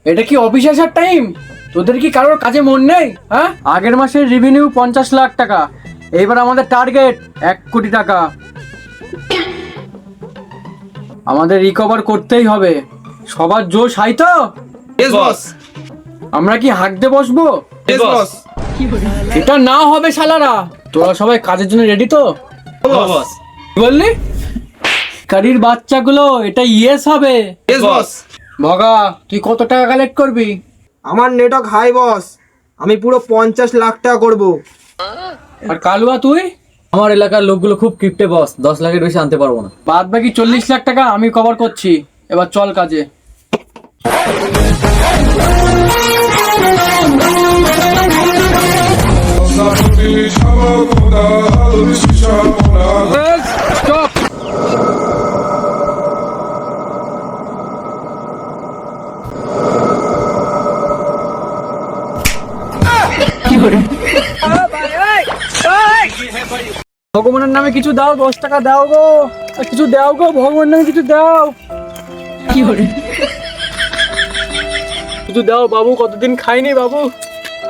এটা কি অফিস আসার টাইম? তোদের কি কারোর কাজে মন নেই? হ্যাঁ, আগের মাসের রেভিনিউ 50 লাখ টাকা, এইবার আমাদের টার্গেট 1 কোটি টাকা। আমাদের রিকভার করতেই হবে। সবার জোশ হাই তো? Yes boss. আমরা কি হাঁকতে বসবো? Yes boss. এটা না হবে শালারা। তোরা সবাই কাজের জন্য রেডি তো? बॉस। কি বললি? কারির বাচ্চাগুলো, এটা ইয়েস হবে। Yes boss. মগা, তুই কত টাকা কালেক্ট করবি? আমার নেটওয়ার্ক হাই বস, আমি পুরো 50 লাখ টাকা করব। আর কালুয়া তুই? আমার এলাকার লোকগুলো খুব কিপটে বস, 10 লাখের বেশি আনতে পারবো না। বাদ বাকি 40 লাখ টাকা আমি কভার করছি। এবার চল কাজে। Stop! ভগবানের নামে কিছু দাও, 10 টাকা দাও গো, কিছু দাও গো, ভগবানের নামে কিছু দাও। কিছু দাও বাবু, কতদিন খাইনি বাবু,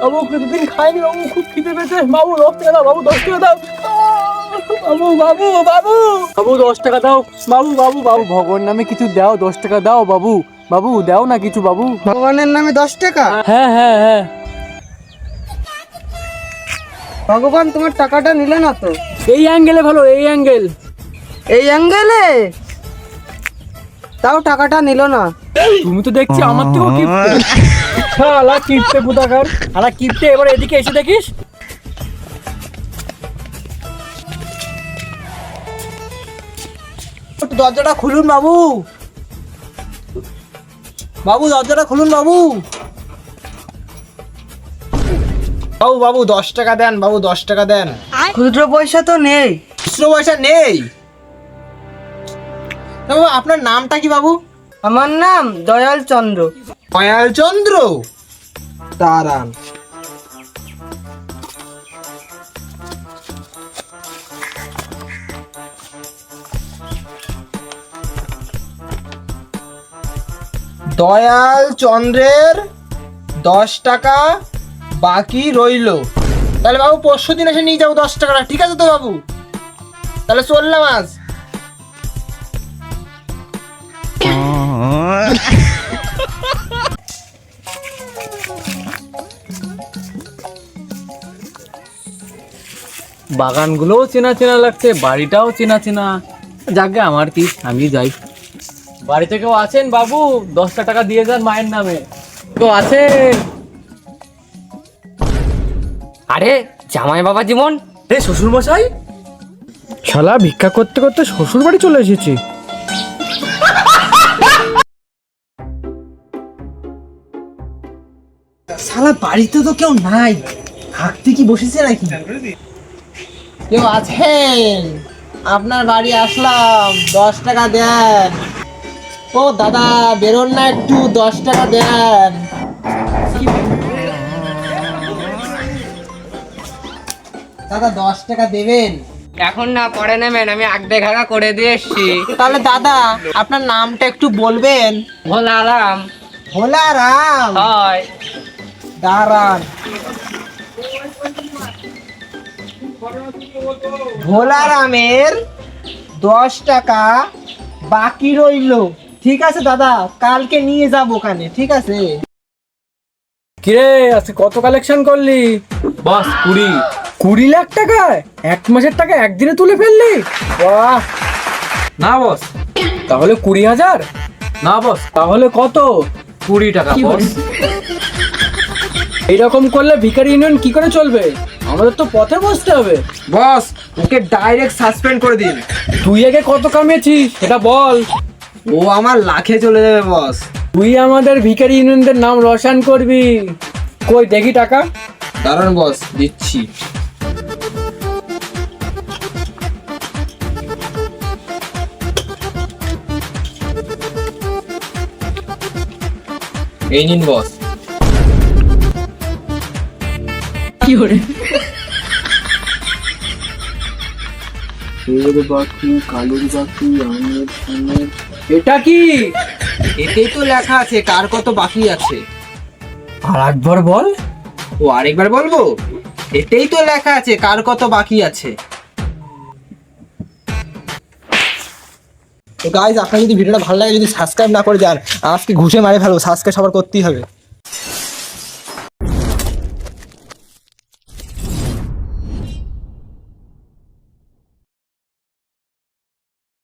বাবু কতদিন খাইনি বাবু, খুব খিদে পেয়েছে বাবু, 10 টাকা দাও বাবু, 10 টাকা দাও বাবু, বাবু বাবু বাবু 10 টাকা দাও বাবু, বাবু বাবু ভগবানের নামে কিছু দাও, 10 টাকা দাও বাবু, বাবু দাও না কিছু বাবু। ভগবানের নামে 10 টাকা? হ্যাঁ হ্যাঁ হ্যাঁ। ভগবান তোমার টাকাটা নিলে না তো? এই অ্যাঙ্গেলে ভালো, এই অ্যাঙ্গেল। এই অ্যাঙ্গেলে তাও টাকাটা নিল না। তুমি তো দেখছি আমার থেকেও কিপটে। শালা কিপটে পুতাকার, শালা কিপটে। এবার এদিকে এসে দেখিস। দরজাটা খুলুন বাবু, বাবু দরজাটা খুলুন বাবু, বাবু বাবু 10 টাকা দেন বাবু, 10 টাকা দেন। খুচরো পয়সা তো নেই। খুচরো পয়সা নেই? বাবু আপনার নামটা কি বাবু? আমার নাম দয়াল চন্দ্র। দয়াল চন্দ্র? দাঁড়ান। দয়াল চন্দ্রের 10 টাকা বাকি রইলো। তাহলে বাবু পরশু দিন এসে নিয়ে যাবো 10 টাকাটা, ঠিক আছে তো বাবু? তাহলে চললাম আজ। বাগানগুলোও চেনা চেনা লাগছে, বাড়িটাও চেনা চেনা। যাকে আমার কি, আমি যাই। বাড়িতে কেউ আছেন বাবু? 10 টাকা দিয়ে যান মায়ের নামে। কেউ আছেন? আরে জামাই বাবা জীবন, রে শ্বশুর মশাই। শালা ভিক্ষা করতে করতে শ্বশুর বাড়ি চলে এসেছি। শালা বাড়িতে তো কেউ নাই, হাঁকতে কি বসেছে নাকি? কেউ আছেন? আপনার বাড়ি আসলাম, 10 টাকা দেন। ও দাদা বেরোন না একটু, 10 টাকা দেন। দাদা 10 টাকা দেবেন? এখন না পরে নেবেন, আমি আগ দেখা করে দিয়ে এসছি। তাহলে দাদা আপনার নামটা একটু বলবেন? ভোলা আরাম ভোলা রাম? হয়। দাঁড়ান। ভোলা রামের 10 টাকা বাকি রইলো, ঠিক আছে দাদা? কালকে নিয়ে যাবো ওখানে, ঠিক আছে? কিরে আজকে কত কালেকশন করলি? বস 20। 20 লাখ টাকা? 1 মাসের টাকা একদিনে তুলে ফেললি? বাহ। না বস। তাহলে 20,000? না বস, তাহলে কত? 20 টাকা বস। এইরকম করলে ভিখারি ইউনিয়ন কি করে চলবে? আমাদের তো পথে বসতে হবে। বস ওকে ডাইরেক্ট সাসপেন্ড করে দিন। তুই আগে কত কামিয়েছিস সেটা বল। ও আমার লাখে চলে যাবে বস। তুই আমাদের ভিখারি ইউনিয়নদের নাম রোশন করবি। কই দেখি টাকা। দাঁড়ান বস, দিচ্ছি। এই নিন বস। এটা কি? এতেই তো লেখা আছে কার কত বাকি আছে। আর একবার বল। ও আরেকবার বলবো? এতেই তো লেখা আছে কার কত বাকি আছে। তো গাইজ, আপনার যদি ভিডিওটা ভালো লাগে, যদি সাবস্ক্রাইব না করে যান, আজকে ঘুষে মারে ফেলবো। সাবস্ক্রাইব সবার করতেই হবে।